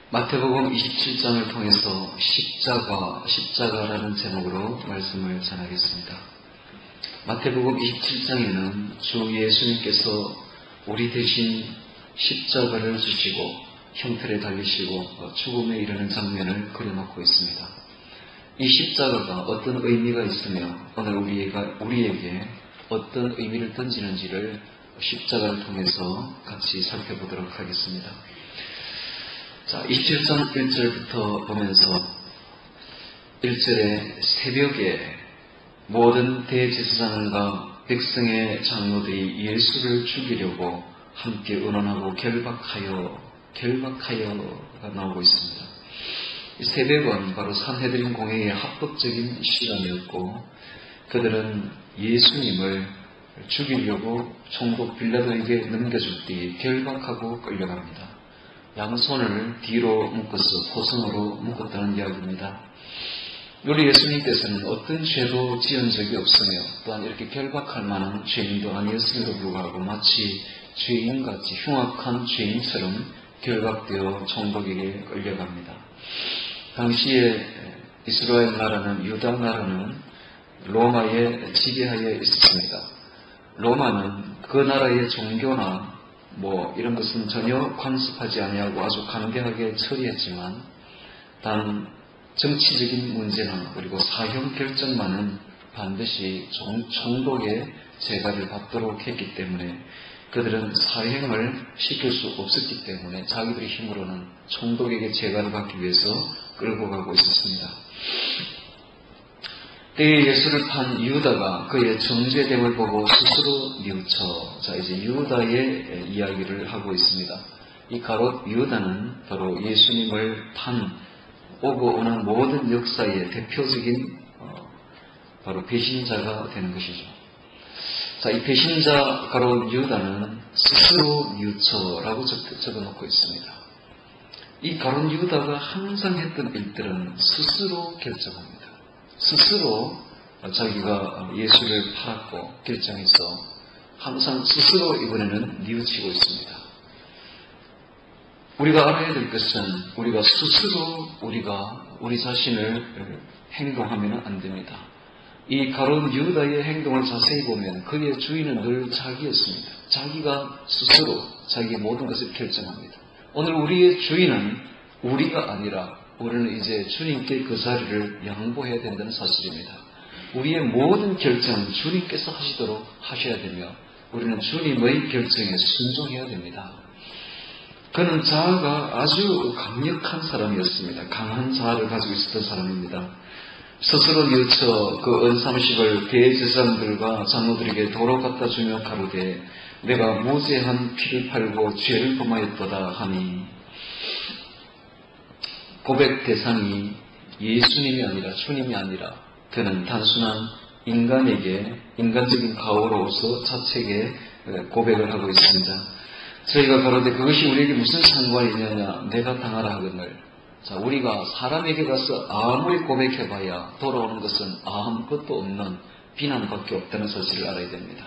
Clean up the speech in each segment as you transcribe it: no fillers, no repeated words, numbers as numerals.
마태복음 27장을 통해서 십자가라는 제목으로 말씀을 전하겠습니다. 마태복음 27장에는 주 예수님께서 우리 대신 십자가를 지시고 형틀에 달리시고 죽음에 이르는 장면을 그려놓고 있습니다. 이 십자가가 어떤 의미가 있으며 오늘 우리에게 어떤 의미를 던지는지를 십자가를 통해서 같이 살펴보도록 하겠습니다. 자, 27장 1절부터 보면서 1절에 새벽에 모든 대제사장과 백성의 장로들이 예수를 죽이려고 함께 의논하고 결박하여가 나오고 있습니다. 이 새벽은 바로 산헤드린 공회의 합법적인 시간이었고 그들은 예수님을 죽이려고 총독 빌라도에게 넘겨줄 때 결박하고 끌려갑니다. 양손을 뒤로 묶어서 포선으로 묶었다는 이야기입니다. 우리 예수님께서는 어떤 죄도 지은 적이 없으며 또한 이렇게 결박할 만한 죄인도 아니었음에도 불구하고 마치 죄인같이 흉악한 죄인처럼 결박되어 총독에게 끌려갑니다. 당시에 이스라엘 나라는 유다 나라는 로마의 지배하에 있었습니다. 로마는 그 나라의 종교나 이런 것은 전혀 간섭하지 아니하고 아주 강경하게 처리했지만 단 정치적인 문제나 그리고 사형 결정만은 반드시 총독의 재가를 받도록 했기 때문에 그들은 사형을 시킬 수 없었기 때문에 자기들의 힘으로는 총독에게 재가를 받기 위해서 끌고 가고 있었습니다. 때에 예수를 판 유다가 그의 정죄됨을 보고 스스로 뉘우쳐 이제 유다의 이야기를 하고 있습니다. 이 가롯 유다는 바로 예수님을 오고 오는 모든 역사의 대표적인 바로 배신자가 되는 것이죠. 자, 이 배신자 가롯 유다는 스스로 뉘우쳐라고 적어놓고 있습니다. 이 가롯 유다가 항상 했던 일들은 스스로 결정합니다. 스스로 자기가 예수를 팔았고 결정해서 항상 스스로 이번에는 뉘우치고 있습니다. 우리가 알아야 될 것은 우리가 스스로 우리 자신을 행동하면 안 됩니다. 이 가룟 유다의 행동을 자세히 보면 그의 주인은 늘 자기였습니다. 자기가 스스로 자기의 모든 것을 결정합니다. 오늘 우리의 주인은 우리가 아니라 우리는 이제 주님께 그 자리를 양보해야 된다는 사실입니다. 우리의 모든 결정은 주님께서 하시도록 하셔야 되며 우리는 주님의 결정에 순종해야 됩니다. 그는 자아가 아주 강력한 사람이었습니다. 강한 자아를 가지고 있었던 사람입니다. 스스로 뉘우쳐 그 은30을 대제사장들과 장로들에게 도로 갖다 주며 가로되 내가 무죄한 피를 팔고 죄를 범하였도다 하니 고백 대상이 예수님이 아니라 주님이 아니라 그는 단순한 인간적인 가오로서 자책에 고백을 하고 있습니다. 저희가 가로되 그것이 우리에게 무슨 상관이 있느냐 내가 당하라 하거늘. 자, 우리가 사람에게 가서 아무리 고백해봐야 돌아오는 것은 아무것도 없는 비난밖에 없다는 사실을 알아야 됩니다.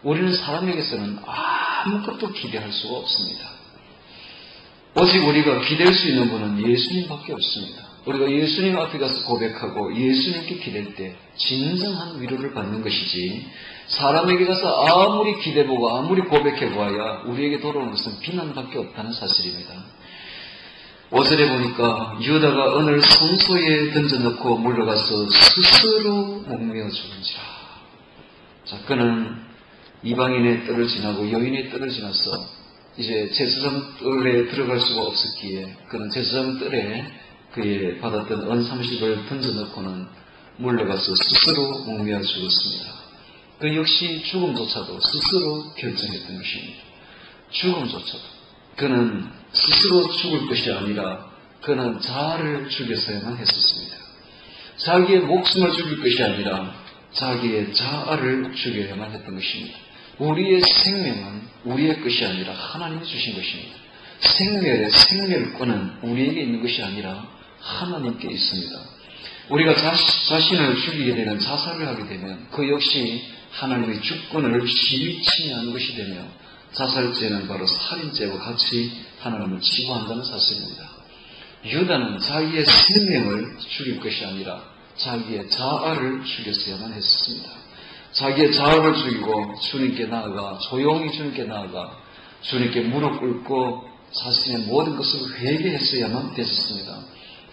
우리는 사람에게서는 아무것도 기대할 수가 없습니다. 오직 우리가 기댈 수 있는 분은 예수님밖에 없습니다. 우리가 예수님 앞에 가서 고백하고 예수님께 기댈 때 진정한 위로를 받는 것이지 사람에게 가서 아무리 기대보고 아무리 고백해봐야 우리에게 돌아오는 것은 비난밖에 없다는 사실입니다. 5절에 보니까 유다가 오늘 성소에 던져놓고 물러가서 스스로 목매어 죽은지라. 자, 그는 이방인의 뜰을 지나고 여인의 뜰을 지나서 이제 제사장 뜰에 들어갈 수가 없었기에 그는 제사장 뜰에 그의 받았던 은30을 던져놓고는 물러가서 스스로 목매어 죽었습니다. 그 역시 죽음조차도 스스로 결정했던 것입니다. 죽음조차도 그는 스스로 죽을 것이 아니라 그는 자아를 죽여서야만 했었습니다. 자기의 목숨을 죽일 것이 아니라 자기의 자아를 죽여야만 했던 것입니다. 우리의 생명은 우리의 것이 아니라 하나님이 주신 것입니다. 생멸권은 우리에게 있는 것이 아니라 하나님께 있습니다. 우리가 자신을 죽이게 되면 자살을 하게 되면 그 역시 하나님의 주권을 실추하는 것이 되며 자살죄는 바로 살인죄와 같이 하나님을 치부한다는 사실입니다. 유다는 자기의 생명을 죽일 것이 아니라 자기의 자아를 죽였어야만 했습니다. 자기의 자아를 죽이고 주님께 나아가 조용히 주님께 나아가 주님께 무릎 꿇고 자신의 모든 것을 회개했어야만 됐었습니다.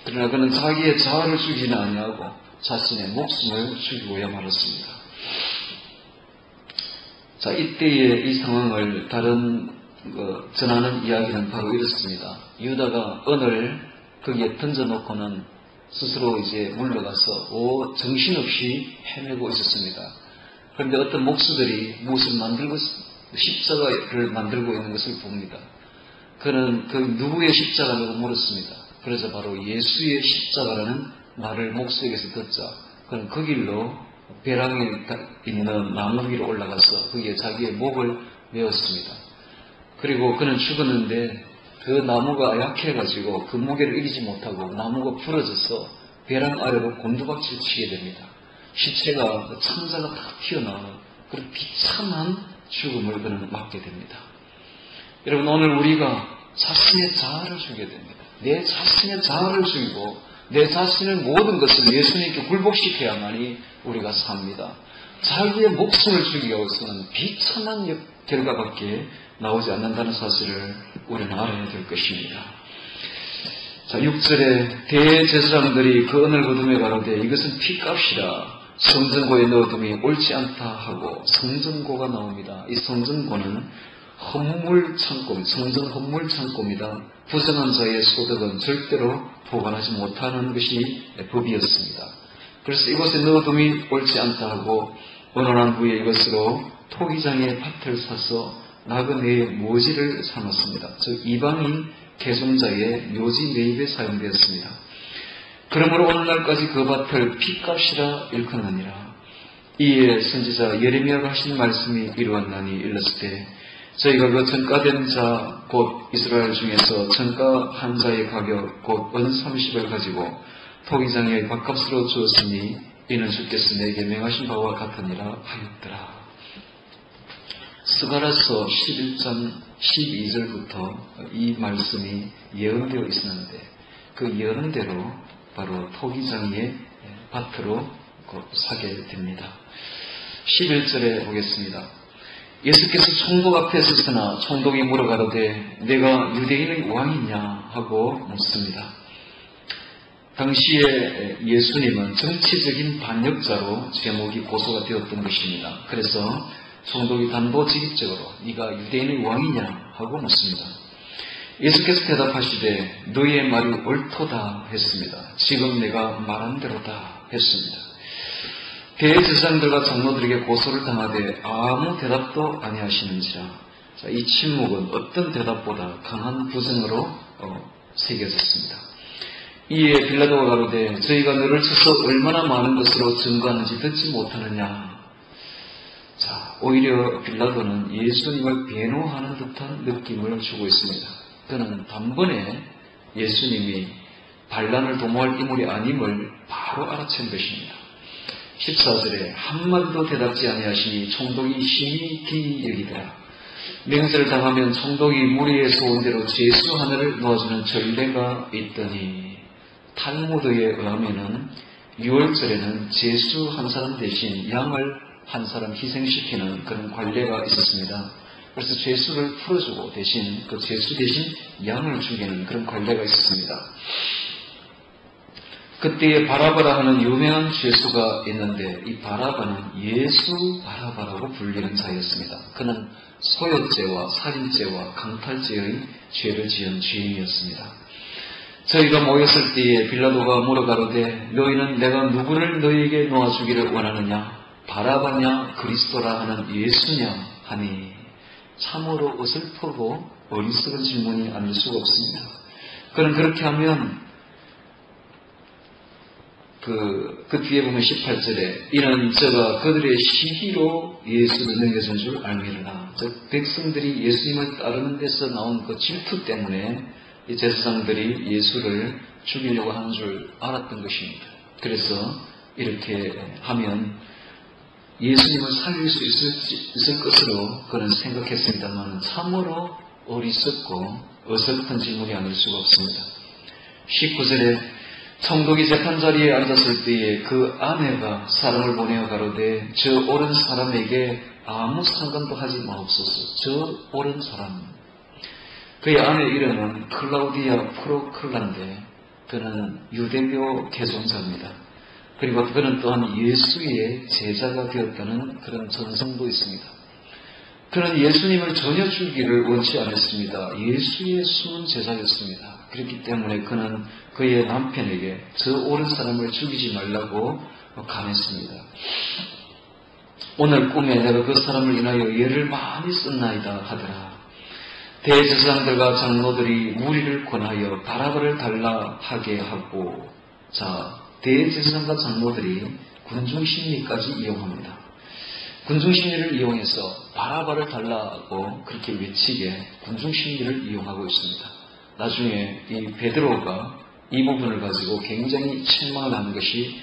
그러나 그는 자기의 자아를 죽이지는 아니하고 자신의 목숨을 죽이고야 말았습니다. 자, 이때의 이 상황을 전하는 이야기는 바로 이렇습니다. 유다가 은을 거기에 던져놓고는 스스로 이제 물러가서 정신없이 헤매고 있었습니다. 그런데 어떤 목수들이 무엇을 십자가를 만들고 있는 것을 봅니다. 그는 그 누구의 십자가라고 물었습니다. 그래서 바로 예수의 십자가라는 말을 목수에게서 듣자 그는 그 길로 벼랑에 있는 나무 위로 올라가서 거기에 자기의 목을 메었습니다. 그리고 그는 죽었는데 그 나무가 약해가지고 그 무게를 이기지 못하고 나무가 부러져서 벼랑 아래로 곤두박질 치게 됩니다. 시체가 창자가 탁 튀어나오는 그런 비참한 죽음을 그는 맞게 됩니다. 여러분, 오늘 우리가 자신의 자아를 죽여야 됩니다. 내 자신의 자아를 죽이고 내 자신의 모든 것을 예수님께 굴복시켜야만이 우리가 삽니다. 자기의 목숨을 죽이기 위해서는 비참한 결과밖에 나오지 않는다는 사실을 우리는 알아야 될 것입니다. 자, 6절에 대제사장들이 그 은을 거두며 가로되 이것은 피값이라 성전고에 넣어둠이 옳지 않다 하고 성전고가 나옵니다. 이 성전고는 성전 헌물 창고입니다. 부정한 자의 소득은 절대로 보관하지 못하는 것이 법이었습니다. 그래서 이곳에 넣어둠이 옳지 않다 하고 언언한 후에 이것으로 토기장의 밭을 사서 나그네의 묘지를 삼았습니다. 즉 이방인 개종자의 묘지 매입에 사용되었습니다. 그러므로 오늘날까지 그 밭을 피값이라 일컫느니라. 이에 선지자 예레미야가 하신 말씀이 이루었나니 일렀을 때 저희가 그 전가된 자 곧 이스라엘 중에서 전가 한 자의 가격 곧 은 30을 가지고 토기장의 밭값으로 주었으니 이는 주께서 내게 명하신 바와 같으니라 하였더라. 스가랴서 11장 12절부터 이 말씀이 예언되어 있었는데 그 예언대로 바로 토기장의 밭으로 사게 됩니다. 11절에 보겠습니다. 예수께서 총독 앞에 서서나 총독이 물어가로되 내가 유대인의 왕이냐 하고 묻습니다. 당시에 예수님은 정치적인 반역자로 제목이 고소가 되었던 것입니다. 그래서 총독이 단도직입적으로 네가 유대인의 왕이냐 하고 묻습니다. 예수께서 대답하시되 너희의 말이 옳도다 했습니다. 지금 내가 말한 대로다 했습니다. 대제사장들과 장로들에게 고소를 당하되 아무 대답도 아니하시는지라. 자, 이 침묵은 어떤 대답보다 강한 부정으로 새겨졌습니다. 이에 빌라도가 가로되 저희가 너를 쳐서 얼마나 많은 것으로 증거하는지 듣지 못하느냐. 자, 오히려 빌라도는 예수님을 변호하는 듯한 느낌을 주고 있습니다. 그는 단번에 예수님이 반란을 도모할 인물이 아님을 바로 알아챈 것입니다. 14절에 한마디도 대답지 아니하시니 총독이 심히 기이 여기더라. 맹세를 당하면 총독이 무리에 소원 대로 제수 하나를 놓아주는 전례가 있더니 탈무드에 의하면은 6월절에는 제수 한 사람 대신 양을 한 사람 희생시키는 그런 관례가 있었습니다. 그래서 죄수를 풀어주고 대신 그 죄수 대신 양을 죽이는 그런 관례가 있었습니다. 그때에 바라바라 하는 유명한 죄수가 있는데 이 바라바는 예수 바라바라고 불리는 자였습니다. 그는 소요죄와 살인죄와 강탈죄의 죄를 지은 죄인이었습니다. 저희가 모였을 때에 빌라도가 물어가로되 너희는 내가 누구를 너희에게 놓아주기를 원하느냐? 바라바냐 그리스도라 하는 예수냐 하니 참으로 어설프고 어리석은 질문이 아닐 수가 없습니다. 그는 그렇게 하면 그 뒤에 보면 18절에 이는 저가 그들의 시기로 예수를 넘겨준 줄 알미르라. 즉 백성들이 예수님을 따르는 데서 나온 그 질투 때문에 이 제사장들이 예수를 죽이려고 하는 줄 알았던 것입니다. 그래서 이렇게 하면 예수님을 살릴 수 있을 것으로 그는 생각했습니다만 참으로 어리석고 어설픈 질문이 아닐 수가 없습니다. 19절에 총독이 재판자리에 앉았을 때에 그 아내가 사람을 보내어 가로되 저 옳은 사람에게 아무 상관도 하지 마옵소서. 저 옳은 사람. 그의 아내 이름은 클라우디아 프로클라인데 그는 유대교 개종자입니다. 그리고 그는 또한 예수의 제자가 되었다는 그런 전성도 있습니다. 그는 예수님을 전혀 죽이기를 원치 않았습니다. 예수의 숨은 제자였습니다. 그렇기 때문에 그는 그의 남편에게 저 옳은 사람을 죽이지 말라고 간했습니다. 오늘 꿈에 내가 그 사람을 인하여 예를 많이 썼나이다 하더라. 대제사장들과 장로들이 무리를 권하여 바라바를 달라 하게 하고, 자, 대제사장과 장로들이 군중심리까지 이용합니다. 군중심리를 이용해서 바라바를 달라고 그렇게 외치게 군중심리를 이용하고 있습니다. 나중에 이 베드로가 이 부분을 가지고 굉장히 책망을 하는 것이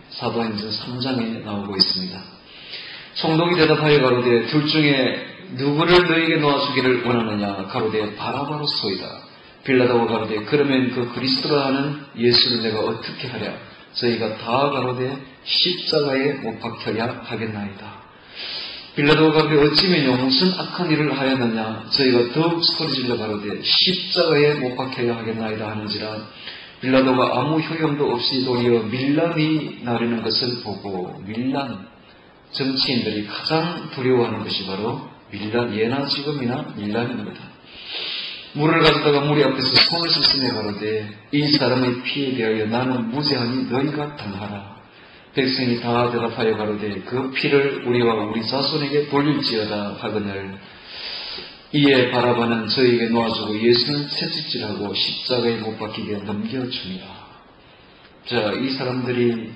사도행전 3장에 나오고 있습니다. 총독이 대답하여 가로되 둘 중에 누구를 너에게 놓아주기를 원하느냐? 가로되 바라바로소이다. 빌라도가 가로되 그러면 그 그리스도라 하는 예수를 내가 어떻게 하랴? 저희가 다 가로되 십자가에 못 박혀야 하겠나이다. 빌라도가 가로되 어찌면요 무슨 악한 일을 하였느냐? 저희가 더욱 소리질러 가로되 십자가에 못 박혀야 하겠나이다 하는지라. 빌라도가 아무 효용도 없이 도리어 밀란이 나르는 것을 보고, 밀란, 정치인들이 가장 두려워하는 것이 바로 밀란, 예나 지금이나 밀란입니다. 물을 가져다가 무리 앞에서 손을 씻으며 가로되 이 사람의 피에 대하여 나는 무죄하니 너희가 당하라. 백성이 다 대답하여 가로되 그 피를 우리와 우리 자손에게 돌릴지어다 하거늘. 이에 바라바는 저에게 놓아주고 예수는 채찍질하고 십자가에 못 박히게 넘겨주니라. 자, 이 사람들이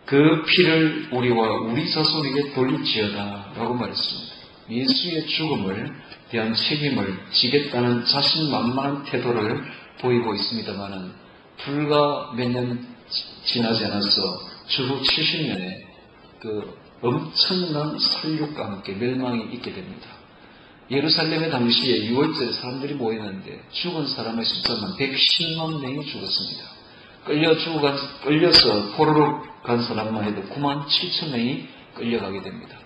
그 피를 우리와 우리 자손에게 돌릴지어다 라고 말했습니다. 예수의 죽음을 대한 책임을 지겠다는 자신만만한 태도를 보이고 있습니다마는 불과 몇 년 지나지 않아서 주후 70년에 그 엄청난 살육과 함께 멸망이 있게 됩니다. 예루살렘의 당시에 6월절에 사람들이 모이는데 죽은 사람의 숫자만 110만 명이 죽었습니다. 끌려서 포로로 간 사람만 해도 9만 7천 명이 끌려가게 됩니다.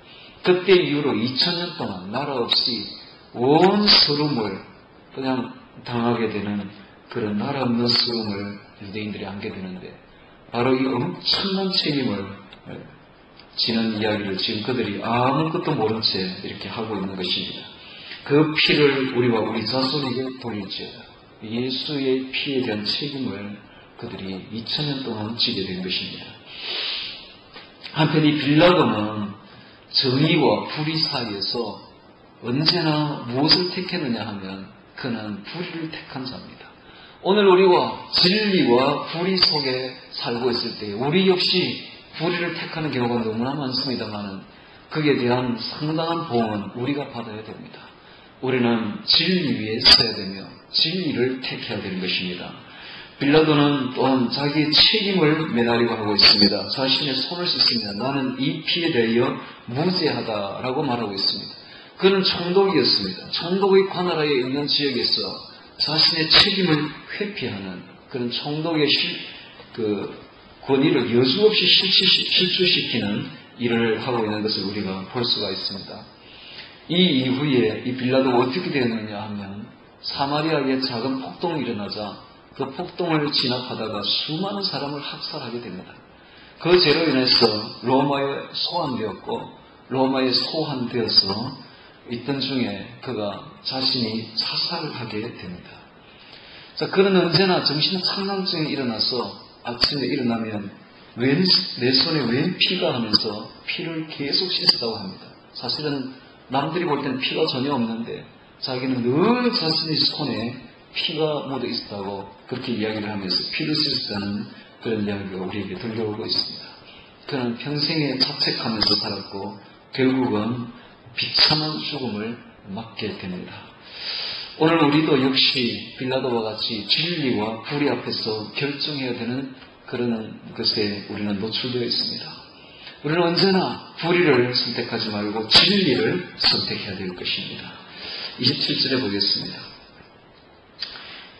그때 이후로 2000년 동안 나라 없이 온 서름을 그냥 당하게 되는 그런 나라 없는 서름을 유대인들이 안게 되는데, 바로 이 엄청난 책임을 지는 이야기를 지금 그들이 아무것도 모른 채 이렇게 하고 있는 것입니다. 그 피를 우리와 우리 자손에게 돌릴지어다. 예수의 피에 대한 책임을 그들이 2000년 동안 지게 된 것입니다. 한편 이 빌라도는 정의와 불의 사이에서 언제나 무엇을 택했느냐 하면 그는 불의를 택한 자입니다. 오늘 우리가 진리와 불의 속에 살고 있을 때 우리 역시 불의를 택하는 경우가 너무나 많습니다만 그에 대한 상당한 보응은 우리가 받아야 됩니다. 우리는 진리 위에 서야 되며 진리를 택해야 되는 것입니다. 빌라도는 또한 자기의 책임을 매달리고 하고 있습니다. 자신의 손을 씻습니다. 나는 이 피에 대하여 무죄하다라고 말하고 있습니다. 그는 총독이었습니다. 총독의 관할하에 있는 지역에서 자신의 책임을 회피하는 그런 총독의 권위를 여지없이 실추시키는 일을 하고 있는 것을 우리가 볼 수가 있습니다. 이 이후에 이 빌라도가 어떻게 되었느냐 하면 사마리아에 작은 폭동이 일어나자 그 폭동을 진압하다가 수많은 사람을 학살하게 됩니다. 그 죄로 인해서 로마에 소환되었고 로마에 소환되어서 있던 중에 그가 자신이 자살하게 됩니다. 자, 그는 언제나 정신착란증이 일어나서 아침에 일어나면 내 손에 웬 피가 하면서 피를 계속 씻었다고 합니다. 사실은 남들이 볼 때는 피가 전혀 없는데 자기는 늘 자신의 손에 피가 묻어 있었다고 그렇게 이야기를 하면서 피를 씻었다는 그런 이야기가 우리에게 들려오고 있습니다. 그는 평생에 자책하면서 살았고 결국은 비참한 죽음을 맞게 됩니다. 오늘 우리도 역시 빌라도와 같이 진리와 불의 앞에서 결정해야 되는 그런 것에 우리는 노출되어 있습니다. 우리는 언제나 불의를 선택하지 말고 진리를 선택해야 될 것입니다. 27절에 보겠습니다.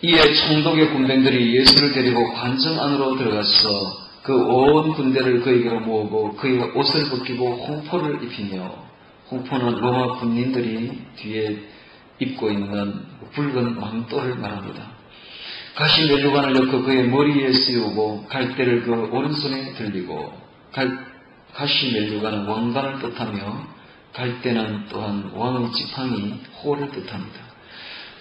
이에 총독의 군병들이 예수를 데리고 관청 안으로 들어가서 그 온 군대를 그에게로 모으고 그의 옷을 벗기고 홍포를 입히며, 홍포는 로마 군인들이 뒤에 입고 있는 붉은 망토를 말합니다. 가시 면류관을 넣고 그의 머리에 씌우고 갈대를 그 오른손에 들리고, 가시 면류관은 왕관을 뜻하며 갈대는 또한 왕의 지팡이 호를 뜻합니다.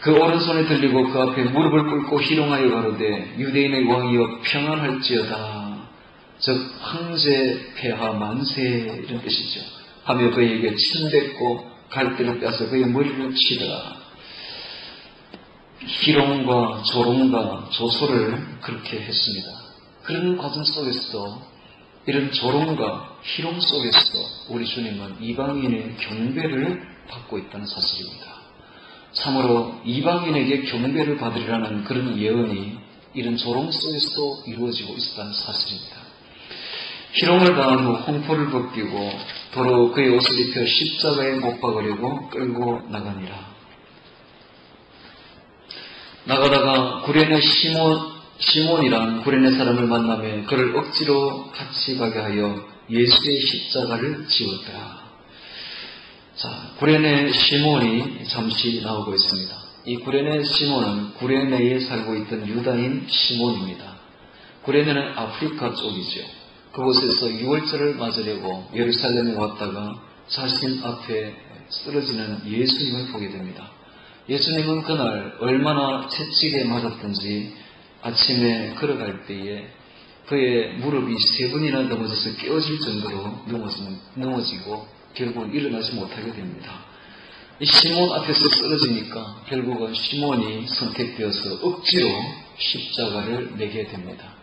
그 오른손에 들리고 그 앞에 무릎을 꿇고 희롱하여 가로되 유대인의 왕이여 평안할지어다, 즉 황제 폐하 만세, 이런 뜻이죠. 하며 그에게 침뱉고 갈대를 빼서 그의 머리를 치더라. 희롱과 조롱과 조소를 그렇게 했습니다. 그런 과정 속에서, 이런 조롱과 희롱 속에서 우리 주님은 이방인의 경배를 받고 있다는 사실입니다. 참으로 이방인에게 경배를 받으리라는 그런 예언이 이런 조롱 속에서도 이루어지고 있다는 사실입니다. 희롱을 당한 후 홍포를 벗기고 도로 그의 옷을 입혀 십자가에 못 박으려고 끌고 나가니라. 나가다가 구레네 시몬이란 구레네 사람을 만나며 그를 억지로 같이 가게 하여 예수의 십자가를 지었더라. 자, 구레네 시몬이 잠시 나오고 있습니다. 이 구레네 시몬은 구레네에 살고 있던 유다인 시몬입니다. 구레네는 아프리카 쪽이죠. 그곳에서 유월절을 맞으려고 예루살렘에 왔다가 자신 앞에 쓰러지는 예수님을 보게 됩니다. 예수님은 그날 얼마나 채찍에 맞았든지 아침에 걸어갈 때에 그의 무릎이 3번이나 넘어져서 깨어질 정도로 넘어지고 결국은 일어나지 못하게 됩니다. 이 시몬 앞에서 쓰러지니까 결국은 시몬이 선택되어서 억지로 십자가를 매게 됩니다.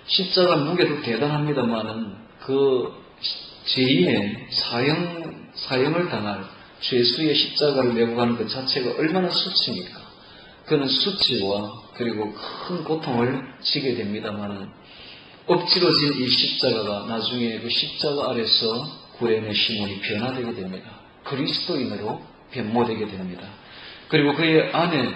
십자가 무게도 대단합니다만은 그 죄인의 사형을 당할 죄수의 십자가를 메고 가는 것 자체가 얼마나 수치입니까? 그는 수치와 그리고 큰 고통을 지게 됩니다만은 억지로 진 이 십자가가 나중에 그 십자가 아래서 구레네 시몬이 변화되게 됩니다. 그리스도인으로 변모되게 됩니다. 그리고 그의 아내,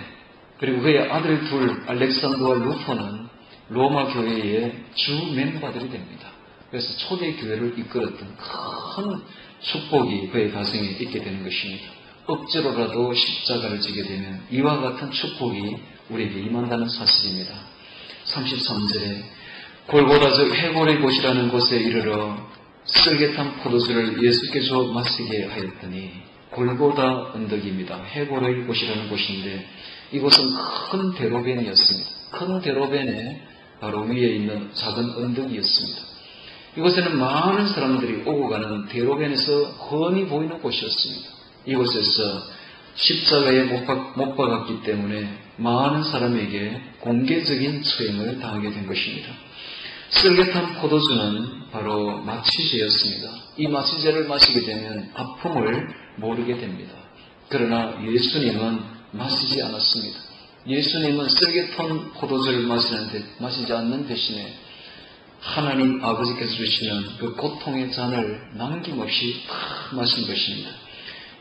그리고 그의 아들 둘, 알렉산더와 루포는 로마 교회의 주 멤버들이 됩니다. 그래서 초대 교회를 이끌었던 큰 축복이 그의 가정에 있게 되는 것입니다. 억지로라도 십자가를 지게 되면 이와 같은 축복이 우리에게 임한다는 사실입니다. 33절에 골고다 즉 해골의 곳이라는 곳에 이르러 쓸개탄 포도주를 예수께 줘 마시게 하였더니, 골고다 언덕입니다. 해골의 곳이라는 곳인데 이곳은 큰 대로변이었습니다. 큰 대로변에 바로 위에 있는 작은 언덕이었습니다. 이곳에는 많은 사람들이 오고 가는 대로변에서 훤히 보이는 곳이었습니다. 이곳에서 십자가에 못 박았기 때문에 많은 사람에게 공개적인 처형을 당하게 된 것입니다. 쓸개탄 포도주는 바로 마취제였습니다. 이 마취제를 마시게 되면 아픔을 모르게 됩니다. 그러나 예수님은 마시지 않았습니다. 예수님은 쓸개탄 포도주를 마시지 않는 대신에 하나님 아버지께서 주시는 그 고통의 잔을 남김없이 다 마신 것입니다.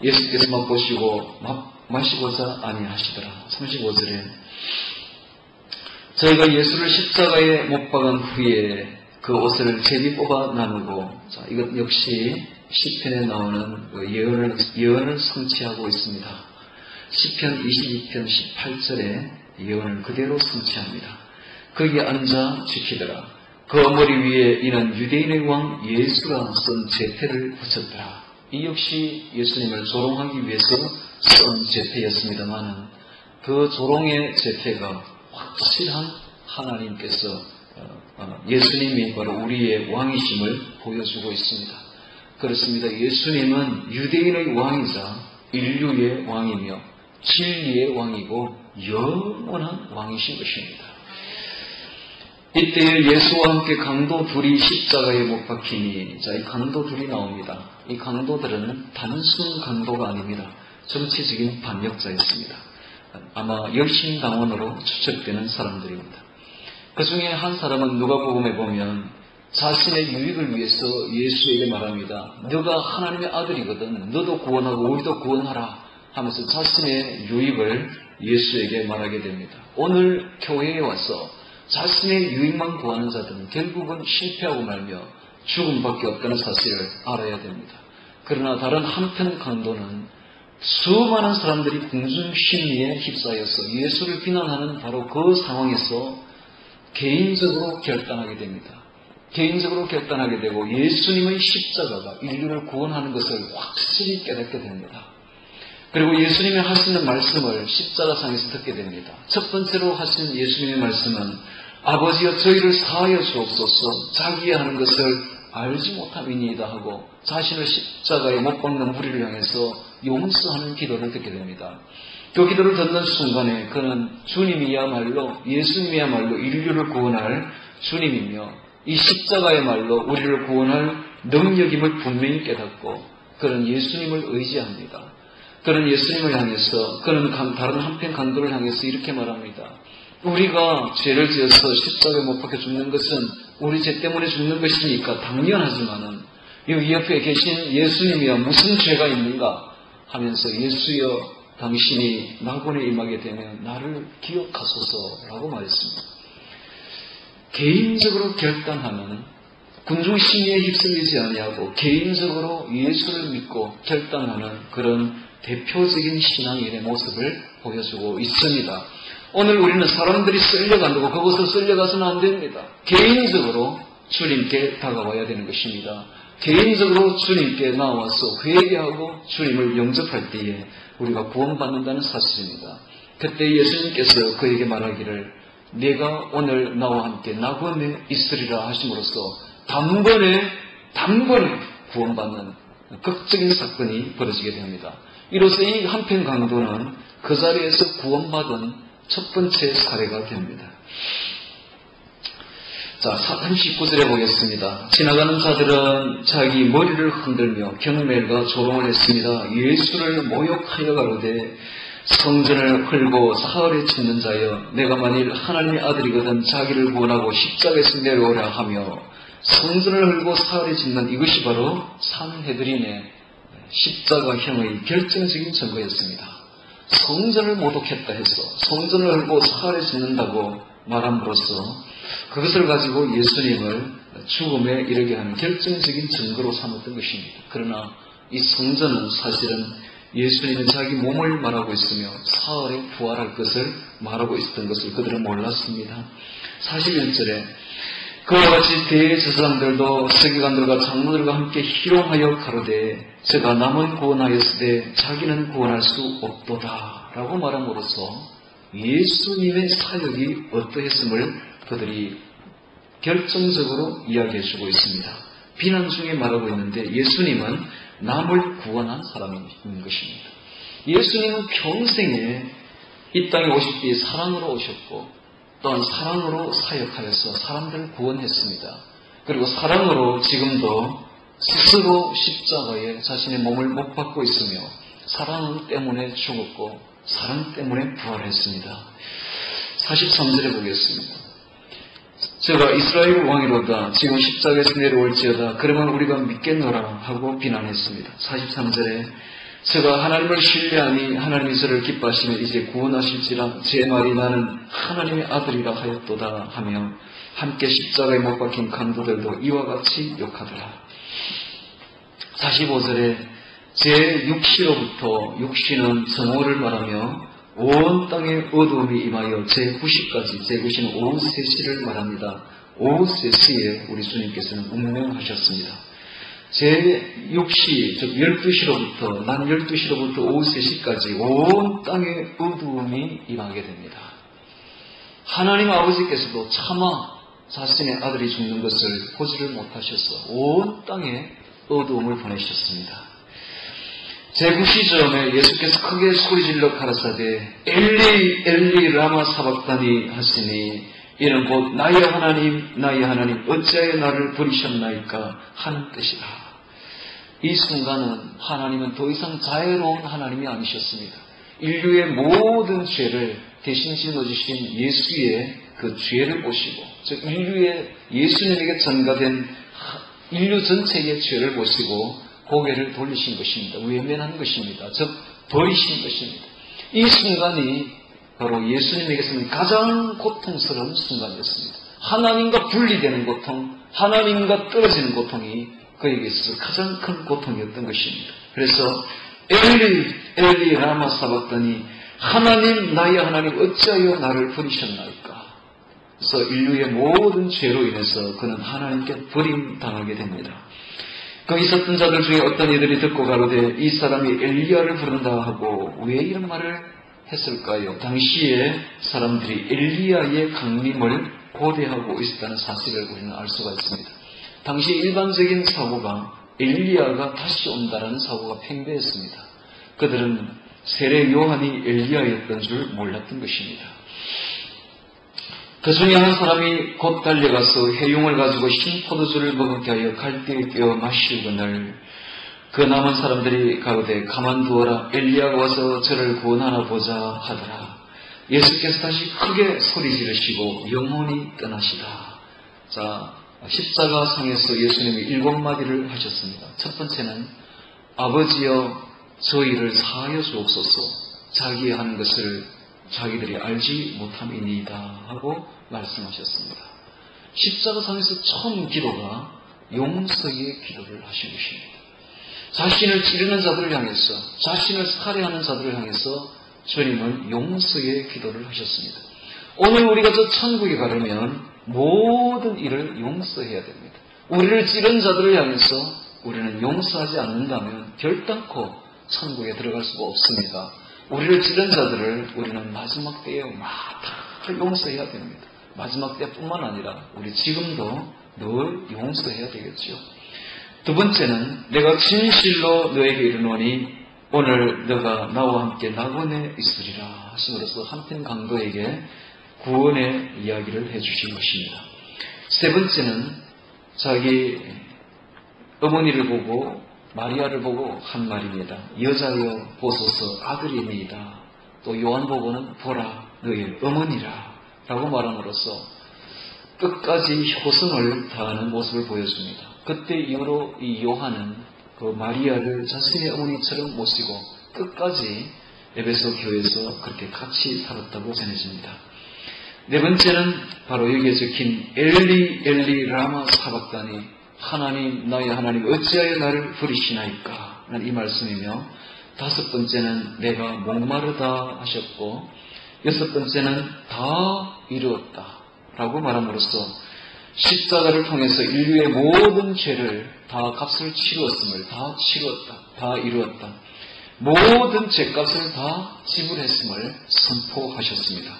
예수께서 맛보시고 마시고자 아니하시더라. 35절에 저희가 예수를 십자가에 못 박은 후에 그 옷을 제비 뽑아 나누고, 자, 이것 역시 시편에 나오는 그 예언을 성취하고 있습니다. 시편 22편 18절에 예언을 그대로 성취합니다. 거기에 앉아 지키더라. 그 머리 위에 이는 유대인의 왕 예수가 쓴 제패를 붙였더라. 이 역시 예수님을 조롱하기 위해서 쓴 제패였습니다만 그 조롱의 제패가 확실한 하나님께서 예수님이 바로 우리의 왕이심을 보여주고 있습니다. 그렇습니다. 예수님은 유대인의 왕이자 인류의 왕이며 진리의 왕이고 영원한 왕이신 것입니다. 이때 예수와 함께 강도 둘이 십자가에 못 박히니, 자, 이 강도 둘이 나옵니다. 이 강도들은 단순 강도가 아닙니다. 정치적인 반역자였습니다. 아마 열심당원으로 추측되는 사람들입니다. 그 중에 한 사람은 누가복음에 보면 자신의 유익을 위해서 예수에게 말합니다. 너가 하나님의 아들이거든. 너도 구원하고 우리도 구원하라. 하면서 자신의 유익을 예수에게 말하게 됩니다. 오늘 교회에 와서 자신의 유익만 구하는 자들은 결국은 실패하고 말며 죽음밖에 없다는 사실을 알아야 됩니다. 그러나 다른 한편 강도는 수많은 사람들이 궁중심리에 휩싸여서 예수를 비난하는 바로 그 상황에서 개인적으로 결단하게 됩니다. 개인적으로 결단하게 되고 예수님의 십자가가 인류를 구원하는 것을 확실히 깨닫게 됩니다. 그리고 예수님이 하시는 말씀을 십자가상에서 듣게 됩니다. 첫 번째로 하신 예수님의 말씀은 아버지여 저희를 사하여 주옵소서 자기의 하는 것을 알지 못함이니이다 하고 자신을 십자가에 못 박는 우리를 향해서 용서하는 기도를 듣게 됩니다. 그 기도를 듣는 순간에 그는 주님이야말로 예수님이야말로 인류를 구원할 주님이며 이 십자가야말로 우리를 구원할 능력임을 분명히 깨닫고 그는 예수님을 의지합니다. 그는 예수님을 향해서 그는 다른 한편 강도를 향해서 이렇게 말합니다. 우리가 죄를 지어서 십자가에 못 박혀 죽는 것은 우리 죄 때문에 죽는 것이니까 당연하지만은 이 옆에 계신 예수님이야 무슨 죄가 있는가 하면서 예수여 당신이 낙원에 임하게 되면 나를 기억하소서라고 말했습니다. 개인적으로 결단하는 군중심리에 휩쓸리지 아니하고 개인적으로 예수를 믿고 결단하는 그런 대표적인 신앙인의 모습을 보여주고 있습니다. 오늘 우리는 사람들이 쓸려간다고 그것을 쓸려가서는 안 됩니다. 개인적으로 주님께 다가와야 되는 것입니다. 개인적으로 주님께 나와서 회개하고 주님을 영접할 때에 우리가 구원받는다는 사실입니다. 그때 예수님께서 그에게 말하기를 내가 오늘 나와 함께 낙원에 있으리라 하심으로써 단번에 구원받는 극적인 사건이 벌어지게 됩니다. 이로써 이 한편 강도는 그 자리에서 구원받은 첫 번째 사례가 됩니다. 자, 39절에 보겠습니다. 지나가는 자들은 자기 머리를 흔들며 경멸과 조롱을 했습니다. 예수를 모욕하여 가로되 성전을 헐고 사흘에 짓는 자여 내가 만일 하나님의 아들이거든 자기를 구원하고 십자가에서 내려오라 하며 성전을 헐고 사흘에 짓는 이것이 바로 산헤드린의 십자가형의 결정적인 증거였습니다. 성전을 모독했다 해서 성전을 헐고 사흘에 짓는다고 말함으로써 그것을 가지고 예수님을 죽음에 이르게 하는 결정적인 증거로 삼았던 것입니다. 그러나 이 성전은 사실은 예수님은 자기 몸을 말하고 있으며 사흘에 부활할 것을 말하고 있었던 것을 그들은 몰랐습니다. 41절에 그와 같이 대제사장들도 서기관들과 장로들과 함께 희롱하여 가로되 저가 남은 구원하였으되 자기는 구원할 수 없도다 라고 말함으로써 예수님의 사역이 어떠했음을 그들이 결정적으로 이야기해 주고 있습니다. 비난 중에 말하고 있는데 예수님은 남을 구원한 사람인 것입니다. 예수님은 평생에 이 땅에 오실 때 사랑으로 오셨고 또한 사랑으로 사역하여서 사람들을 구원했습니다. 그리고 사랑으로 지금도 스스로 십자가에 자신의 몸을 못 박고 있으며 사랑 때문에 죽었고 사랑 때문에 부활했습니다. 43절에 보겠습니다. 제가 이스라엘 왕이로다 지금 십자가에서 내려올지어다 그러면 우리가 믿겠노라 하고 비난했습니다. 43절에 제가 하나님을 신뢰하니 하나님이 저를 기뻐하시며 이제 구원하실지라 제 말이 나는 하나님의 아들이라 하였도다 하며 함께 십자가에 못 박힌 강도들도 이와 같이 욕하더라. 45절에 제 육시로부터 육시는 정오를 말하며 온 땅에 어두움이 임하여 제 9시까지 제 9시는 오후 3시를 말합니다. 오후 3시에 우리 주님께서는 운명하셨습니다. 제 6시, 즉 12시로부터 낮 12시로부터 오후 3시까지 온 땅에 어두움이 임하게 됩니다. 하나님 아버지께서도 차마 자신의 아들이 죽는 것을 보지를 못하셔서 온 땅에 어두움을 보내셨습니다. 제9시점에 예수께서 크게 소리질러 가라사대 엘리 엘리 라마 사박다니 하시니 이는 곧 나의 하나님 어찌하여 나를 버리셨나이까 하는 뜻이다. 이 순간은 하나님은 더 이상 자애로운 하나님이 아니셨습니다. 인류의 모든 죄를 대신 짊어지신 예수의 그 죄를 보시고 즉 인류의 예수님에게 전가된 인류 전체의 죄를 보시고 고개를 돌리신 것입니다. 외면한 것입니다. 즉 버리신 것입니다. 이 순간이 바로 예수님에게서는 가장 고통스러운 순간이었습니다. 하나님과 분리되는 고통, 하나님과 떨어지는 고통이 그에게 있어서 가장 큰 고통이었던 것입니다. 그래서 엘리 엘리 라마 사박다니, 하나님 나의 하나님 어찌하여 나를 버리셨나이까. 그래서 인류의 모든 죄로 인해서 그는 하나님께 버림당하게 됩니다. 거기 있었던 자들 중에 어떤 이들이 듣고 가로되 이 사람이 엘리야를 부른다 하고 왜 이런 말을 했을까요? 당시에 사람들이 엘리야의 강림을 고대하고 있었다는 사실을 우리는 알 수가 있습니다. 당시 일반적인 사고가 엘리야가 다시 온다라는 사고가 팽배했습니다. 그들은 세례 요한이 엘리야였던 줄 몰랐던 것입니다. 그 중에 한 사람이 곧 달려가서 해용을 가지고 흰 포도주를 먹게 하여 갈대에 끼워 마시거늘 그 남은 사람들이 가로되 가만두어라, 엘리야가 와서 저를 구원하나 보자 하더라. 예수께서 다시 크게 소리 지르시고 영원히 떠나시다. 자, 십자가 상에서 예수님이 7마디를 하셨습니다. 첫 번째는 아버지여 저희를 사하여 주옵소서, 자기의 하는 것을 자기들이 알지 못함이니이다 하고 말씀하셨습니다. 십자가상에서 처음 기도가 용서의 기도를 하신 것입니다. 자신을 찌르는 자들을 향해서, 자신을 살해하는 자들을 향해서 주님은 용서의 기도를 하셨습니다. 오늘 우리가 저 천국에 가려면 모든 일을 용서해야 됩니다. 우리를 찌른 자들을 향해서 우리는 용서하지 않는다면 결단코 천국에 들어갈 수가 없습니다. 우리를 찌른 자들을 우리는 마지막 때에 다 용서해야 됩니다. 마지막 때뿐만 아니라 우리 지금도 늘 용서해야 되겠죠. 두 번째는 내가 진실로 너에게 이르노니 오늘 너가 나와 함께 낙원에 있으리라 하심으로써 한편 강도에게 구원의 이야기를 해주신 것입니다. 세 번째는 자기 어머니를 보고 마리아를 보고 한 말입니다. 여자여 보소서 아들이니이다. 또 요한복음은 보라 너의 어머니라 라고 말함으로써 끝까지 효성을 다하는 모습을 보여줍니다. 그때 이후로 이 요한은 그 마리아를 자신의 어머니처럼 모시고 끝까지 에베소 교회에서 그렇게 같이 살았다고 전해집니다. 네 번째는 바로 여기에 적힌 엘리 엘리 라마 사박다니, 하나님 나의 하나님 어찌하여 나를 버리시나이까 라는 이 말씀이며, 다섯 번째는 내가 목마르다 하셨고, 여섯 번째는 다 이루었다 라고 말함으로써 십자가를 통해서 인류의 모든 죄를 다 값을 치루었음을, 다 치루었다, 다 이루었다, 모든 죄값을 다 지불했음을 선포하셨습니다.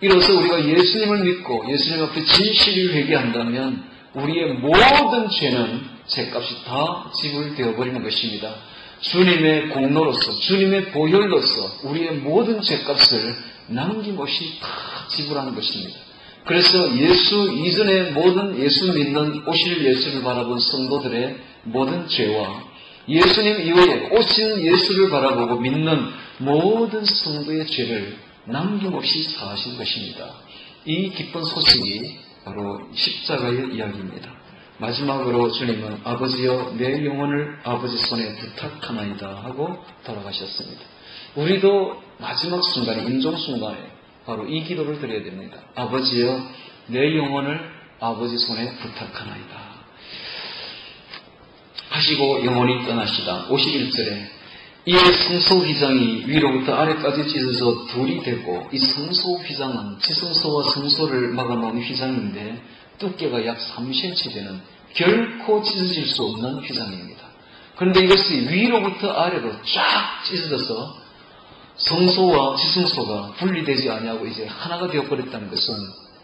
이로써 우리가 예수님을 믿고 예수님 앞에 진실히 회개한다면 우리의 모든 죄는 죄값이 다 지불되어 버리는 것입니다. 주님의 공로로서, 주님의 보혈로서 우리의 모든 죄값을 남김없이 다 지불하는 것입니다. 그래서 예수 이전의 모든 예수 믿는 오실 예수를 바라본 성도들의 모든 죄와 예수님 이후에 오신 예수를 바라보고 믿는 모든 성도의 죄를 남김없이 사하신 것입니다. 이 기쁜 소식이 바로 십자가의 이야기입니다. 마지막으로 주님은 아버지여 내 영혼을 아버지 손에 부탁하나이다 하고 돌아가셨습니다. 우리도 마지막 순간에, 임종 순간에 바로 이 기도를 드려야 됩니다. 아버지여 내 영혼을 아버지 손에 부탁하나이다 하시고 영원히 떠나시다. 51절에 이에 성소휘장이 위로부터 아래까지 찢어져 둘이 되고, 이 성소휘장은 지성소와 성소를 막아놓은 휘장인데 두께가 약 3cm 되는 결코 찢어질 수 없는 휘장입니다. 그런데 이것이 위로부터 아래로 쫙 찢어져서 성소와 지성소가 분리되지 아니하고 이제 하나가 되어버렸다는 것은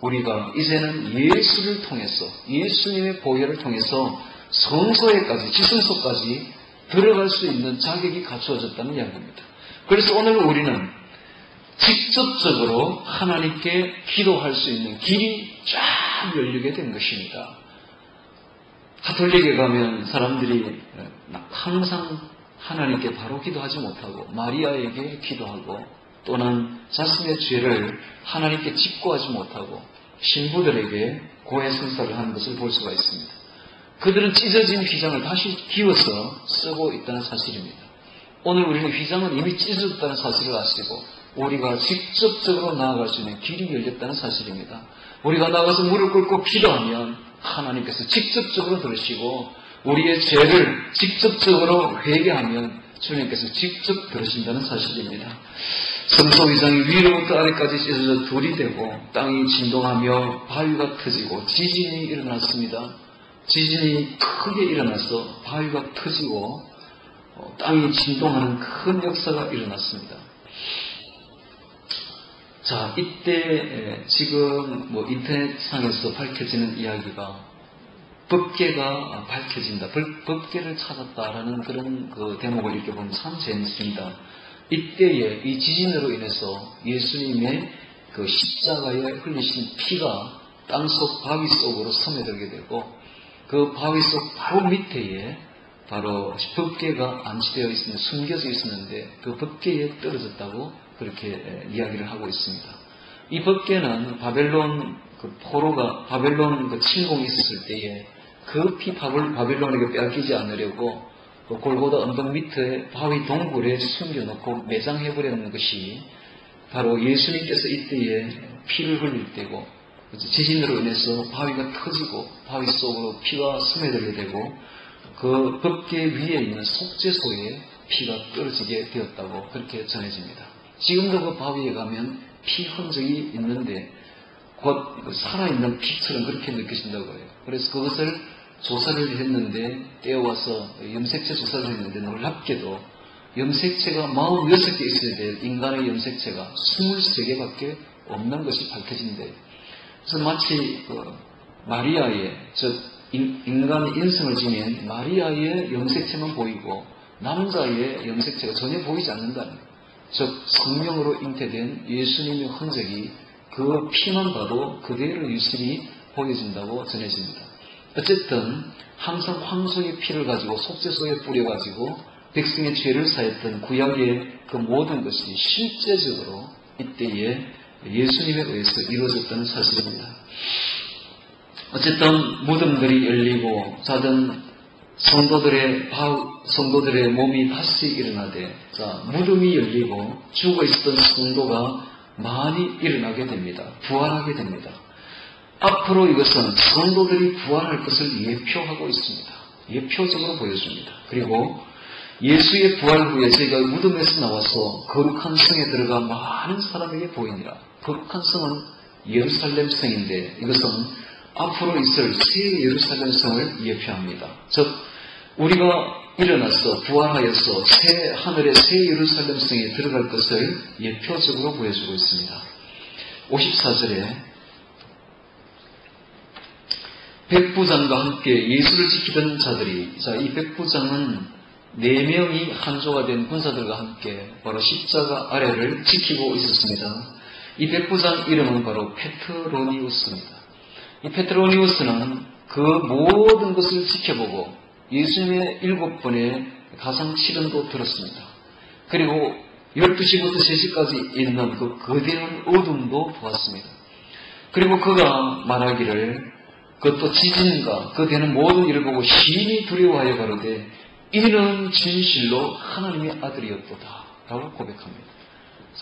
우리가 이제는 예수를 통해서, 예수님의 보혈을 통해서 성소에까지, 지성소까지 들어갈 수 있는 자격이 갖추어졌다는 이야기입니다. 그래서 오늘 우리는 직접적으로 하나님께 기도할 수 있는 길이 쫙 열리게 된 것입니다. 가톨릭에 가면 사람들이 항상 하나님께 바로 기도하지 못하고 마리아에게 기도하고, 또는 자신의 죄를 하나님께 직고하지 못하고 신부들에게 고해 성사를 하는 것을 볼 수가 있습니다. 그들은 찢어진 휘장을 다시 기워서 쓰고 있다는 사실입니다. 오늘 우리는 휘장은 이미 찢어졌다는 사실을 아시고 우리가 직접적으로 나아갈 수 있는 길이 열렸다는 사실입니다. 우리가 나가서 무릎 꿇고 기도하면 하나님께서 직접적으로 들으시고 우리의 죄를 직접적으로 회개하면 주님께서 직접 들으신다는 사실입니다. 성소 휘장이 위로부터 아래까지 찢어져 돌이 되고 땅이 진동하며 바위가 터지고 지진이 일어났습니다. 지진이 크게 일어나서 바위가 터지고 땅이 진동하는 큰 역사가 일어났습니다. 자, 이때 지금 인터넷상에서 밝혀지는 이야기가 법궤가 밝혀진다, 법궤를 찾았다라는 그런 그 대목을 읽어보면 참 재밌습니다. 이때에 이 지진으로 인해서 예수님의 그 십자가에 흘리신 피가 땅속 바위 속으로 스며들게 되고 그 바위 속 바로 밑에에 바로 법궤가 안치되어 있으면 숨겨져 있었는데 그 법궤에 떨어졌다고 그렇게 이야기를 하고 있습니다. 이 법궤는 바벨론 그 포로가 바벨론 그 침공이 있었을 때에 급히 바벨론에게 빼앗기지 않으려고 그 골고다 언덕 밑에 바위 동굴에 숨겨놓고 매장해버리는 것이 바로 예수님께서 이때에 피를 흘릴 때고 지진으로 인해서 바위가 터지고 바위 속으로 피가 스며들게 되고 그 법궤 위에 있는 속죄소에 피가 떨어지게 되었다고 그렇게 전해집니다. 지금도 그 바위에 가면 피 흔적이 있는데 곧 살아있는 피처럼 그렇게 느껴진다고 해요. 그래서 그것을 조사를 했는데 떼어와서 염색체 조사를 했는데 놀랍게도 염색체가 46개 있어야 될 인간의 염색체가 23개밖에 없는 것이 밝혀진대요. 그래서 마치 마리아의 즉 인간의 인성을 지닌 마리아의 염색체만 보이고 남자의 염색체가 전혀 보이지 않는다는 거예요. 즉 성령으로 잉태된 예수님의 흔적이 그 피만 봐도 그대로 유실히 보여진다고 전해집니다. 어쨌든 항상 황소의 피를 가지고 속죄소에 뿌려가지고 백성의 죄를 사했던 구약의 그 모든 것이 실제적으로 이때에 예수님에 의해서 이루어졌다는 사실입니다. 어쨌든 무덤들이 열리고 자던 성도들의 몸이 다시 일어나되 무덤이 열리고 죽어있었던 성도가 많이 일어나게 됩니다. 부활하게 됩니다. 앞으로 이것은 성도들이 부활할 것을 예표하고 있습니다. 예표적으로 보여줍니다. 그리고 예수의 부활 후에 저희가 무덤에서 나와서 거룩한 성에 들어가 많은 사람에게 보이니라. 거룩한 성은 예루살렘 성인데 이것은 앞으로 있을 새 예루살렘 성을 예표합니다. 즉 우리가 일어나서 부활하여서 새 하늘의 새 예루살렘 성에 들어갈 것을 예표적으로 보여주고 있습니다. 54절에 백부장과 함께 예수를 지키던 자들이 이 백부장은 4명이 한조가 된 군사들과 함께 바로 십자가 아래를 지키고 있었습니다. 이 백부장 이름은 바로 페트로니우스입니다. 이 페트로니우스는 그 모든 것을 지켜보고 예수님의 7번의 가상치론도 들었습니다. 그리고 12시부터 3시까지 있는 그 거대한 어둠도 보았습니다. 그리고 그가 말하기를 그것도 지진과 그 되는 모든 일을 보고 심히 두려워하여 가로되 이는 진실로 하나님의 아들이었도다 라고 고백합니다.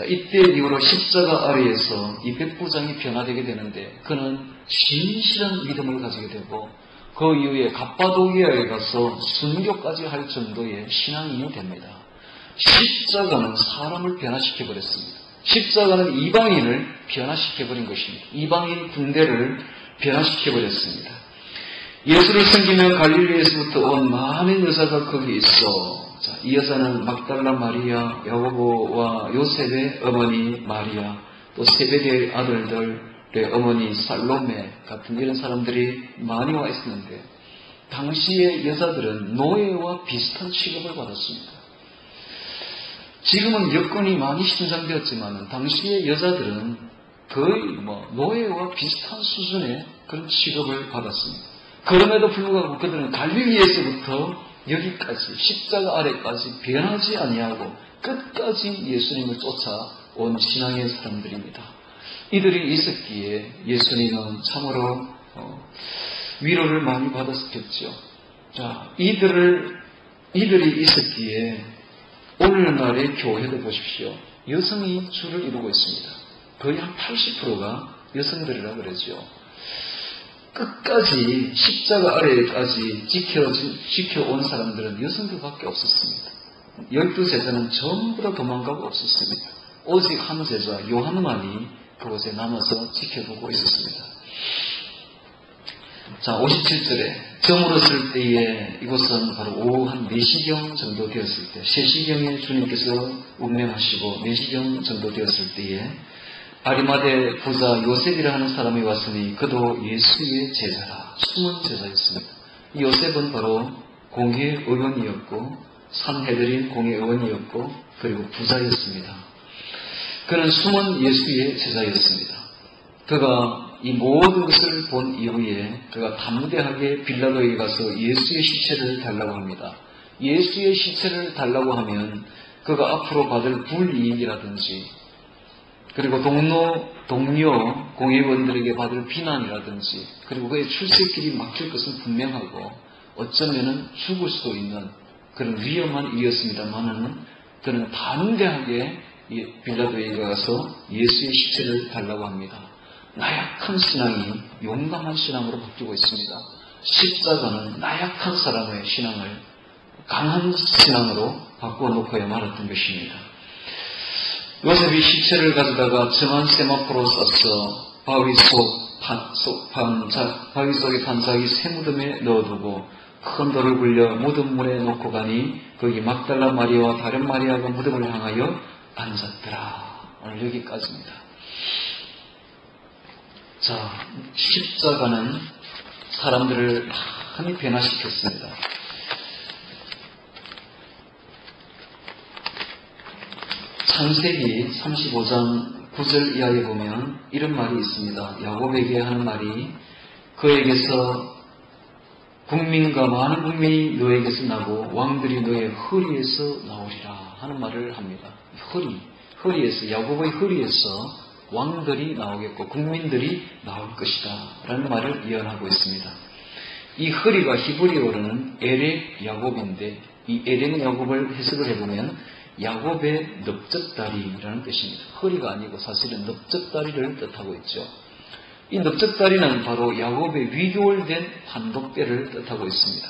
이때 이후로 십자가 아래에서 이 백부장이 변화되게 되는데 그는 진실한 믿음을 가지게 되고 그 이후에 갑바도기아에 가서 순교까지 할 정도의 신앙인이 됩니다. 십자가는 사람을 변화시켜버렸습니다. 십자가는 이방인을 변화시켜버린 것입니다. 이방인 군대를 변화시켜버렸습니다. 예수를 섬기며 갈릴리에서부터 온 많은 여자가 거기 있어. 이 여자는 막달라 마리아, 야고보와 요셉의 어머니 마리아, 또 세베대의 아들들의 어머니 살로메 같은 이런 사람들이 많이 와 있었는데 당시의 여자들은 노예와 비슷한 취급을 받았습니다. 지금은 여건이 많이 신장되었지만 당시의 여자들은 거의 노예와 비슷한 수준의 그런 취급을 받았습니다. 그럼에도 불구하고 그들은 갈릴리에서부터 여기까지 십자가 아래까지 변하지 아니하고 끝까지 예수님을 쫓아온 신앙의 사람들입니다. 이들이 있었기에 예수님은 참으로 위로를 많이 받았겠죠. 이들이 있었기에 오늘날의 교회도 보십시오. 여성이 주를 이루고 있습니다. 거의 한 80%가 여성들이라 그러죠. 끝까지 십자가 아래까지 지켜온 사람들은 여성들밖에 없었습니다. 12제자는 전부 다 도망가고 없었습니다. 오직 한 제자 요한만이 그곳에 남아서 지켜보고 있었습니다. 자, 57절에 저물었을 때에 이곳은 바로 오후 한 4시경 정도 되었을 때 3시경에 주님께서 운명하시고 4시경 정도 되었을 때에 아리마대 부자 요셉이라 하는 사람이 왔으니 그도 예수의 제자라, 숨은 제자였습니다. 이 요셉은 바로 공회의원이었고 산헤드린 공회의원이었고 그리고 부자였습니다. 그는 숨은 예수의 제자였습니다. 그가 이 모든 것을 본 이후에 그가 담대하게 빌라도에게 가서 예수의 시체를 달라고 합니다. 예수의 시체를 달라고 하면 그가 앞으로 받을 불이익이라든지 그리고 동료 공회원들에게 받을 비난이라든지 그리고 그의 출세길이 막힐 것은 분명하고 어쩌면 죽을 수도 있는 그런 위험한 일이었습니다만은 그는 담대하게 빌라도에게 가서 예수의 시체를 달라고 합니다. 나약한 신앙이 용감한 신앙으로 바뀌고 있습니다. 십자가는 나약한 사람의 신앙을 강한 신앙으로 바꾸어 놓고야 말았던 것입니다. 요셉이 시체를 가져다가 정한 세마포로 싸서 바위 속에 판자기 새 무덤에 넣어두고 큰 돌을 굴려 무덤물에 놓고 가니 거기 막달라 마리아와 다른 마리아가 무덤을 향하여 앉았더라. 오늘 여기까지입니다. 자, 십자가는 사람들을 많이 변화시켰습니다. 창세기 35장 9절 이하에 보면 이런 말이 있습니다. 야곱에게 하는 말이 그에게서 국민과 많은 국민이 너에게서 나고 왕들이 너의 허리에서 나오리라 하는 말을 합니다. 허리에서 야곱의 허리에서 왕들이 나오겠고 국민들이 나올 것이다 라는 말을 예언하고 있습니다. 이 허리가 히브리어로는 에렉 야곱인데 이 에렉 야곱을 해석을 해보면 야곱의 넓적다리라는 뜻입니다. 허리가 아니고 사실은 넓적다리를 뜻하고 있죠. 이 넓적다리는 바로 야곱의 위골된 환독뼈를 뜻하고 있습니다.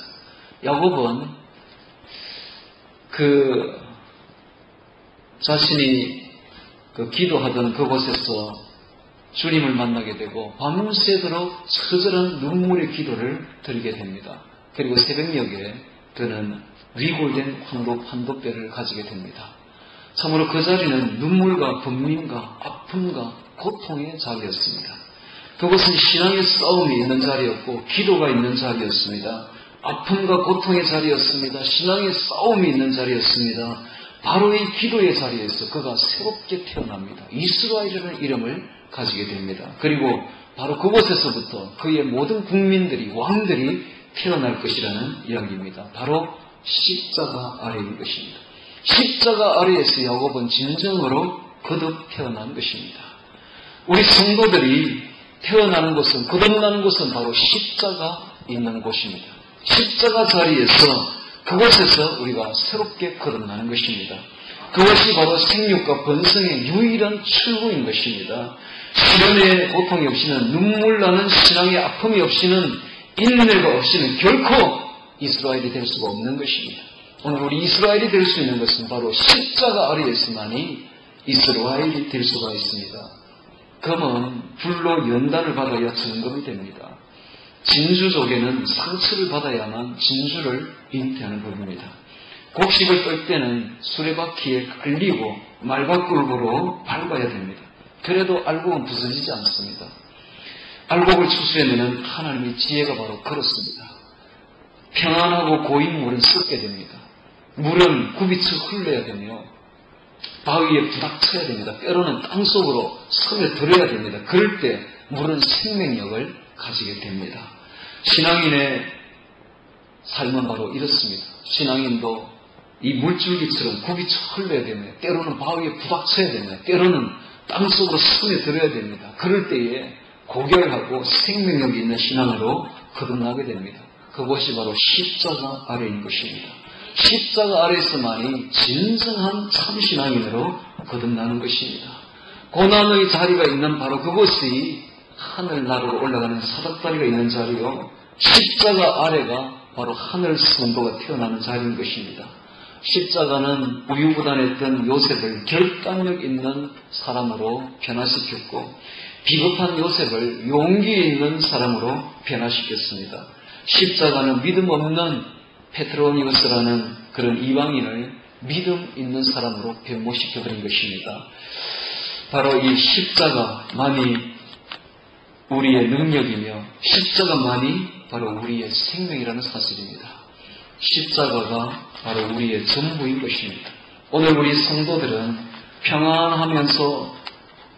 야곱은 자신이 기도하던 그곳에서 주님을 만나게 되고 밤새도록 처절한 눈물의 기도를 드리게 됩니다. 그리고 새벽녘에 그는 위골된 환독뼈를 가지게 됩니다. 참으로 그 자리는 눈물과 번민과 아픔과 고통의 자리였습니다. 그곳은 신앙의 싸움이 있는 자리였고 기도가 있는 자리였습니다. 아픔과 고통의 자리였습니다. 신앙의 싸움이 있는 자리였습니다. 바로 이 기도의 자리에서 그가 새롭게 태어납니다. 이스라엘이라는 이름을 가지게 됩니다. 그리고 바로 그곳에서부터 그의 모든 국민들이 왕들이 태어날 것이라는 이야기입니다. 바로 십자가 아래인 것입니다. 십자가 아래에서 야곱은 진정으로 거듭 태어난 것입니다. 우리 성도들이 태어나는 곳은 거듭나는 곳은 바로 십자가 있는 곳입니다. 십자가 자리에서 그곳에서 우리가 새롭게 거듭나는 것입니다. 그것이 바로 생육과 번성의 유일한 출구인 것입니다. 시련의 고통이 없이는 눈물 나는 신앙의 아픔이 없이는 인내가 없이는 결코 이스라엘이 될 수가 없는 것입니다. 오늘 우리 이스라엘이 될 수 있는 것은 바로 십자가 아래에서만이 이스라엘이 될 수가 있습니다. 금은 불로 연단을 받아야 점검이 됩니다. 진주족에는 상처를 받아야만 진주를 잉태하는 법입니다. 곡식을 뺄 때는 수레바퀴에 끌리고 말바꿀고로 밟아야 됩니다. 그래도 알곡은 부서지지 않습니다. 알곡을 추수해내는 하나님의 지혜가 바로 그렇습니다. 평안하고 고인 물은 썩게 됩니다. 물은 굽이쳐 흘러야 되며 바위에 부닥쳐야 됩니다. 때로는 땅속으로 스며들어야 됩니다. 그럴 때 물은 생명력을 가지게 됩니다. 신앙인의 삶은 바로 이렇습니다. 신앙인도 이 물줄기처럼 굽이쳐 흘러야 됩니다. 때로는 바위에 부닥쳐야 됩니다. 때로는 땅속으로 스며들어야 됩니다. 그럴 때에 고결하고 생명력이 있는 신앙으로 거듭나게 됩니다. 그것이 바로 십자가 아래인 것입니다. 십자가 아래에서만이 진정한 참신앙인으로 거듭나는 것입니다. 고난의 자리가 있는 바로 그곳이 하늘나라로 올라가는 사닥다리가 있는 자리요, 십자가 아래가 바로 하늘 성도가 태어나는 자리인 것입니다. 십자가는 우유부단했던 요셉을 결단력 있는 사람으로 변화시켰고, 비겁한 요셉을 용기 있는 사람으로 변화시켰습니다. 십자가는 믿음 없는 페트로니우스라는 그런 이방인을 믿음 있는 사람으로 변모시켜버린 것입니다. 바로 이 십자가만이 우리의 능력이며 십자가만이 바로 우리의 생명이라는 사실입니다. 십자가가 바로 우리의 전부인 것입니다. 오늘 우리 성도들은 평안하면서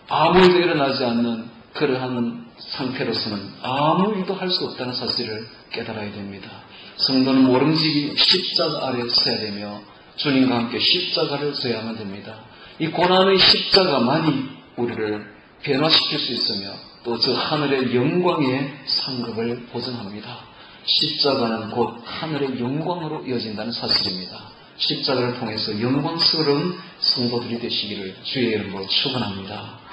아무 일도 일어나지 않는 그러한 상태로서는 아무 일도 할 수 없다는 사실을 깨달아야 됩니다. 성도는 모름지기 십자가 아래 서야 되며 주님과 함께 십자가를 져야만 됩니다. 이 고난의 십자가만이 우리를 변화시킬 수 있으며 또 저 하늘의 영광의 상급을 보증합니다. 십자가는 곧 하늘의 영광으로 이어진다는 사실입니다. 십자가를 통해서 영광스러운 성도들이 되시기를 주의 이름으로 축원합니다.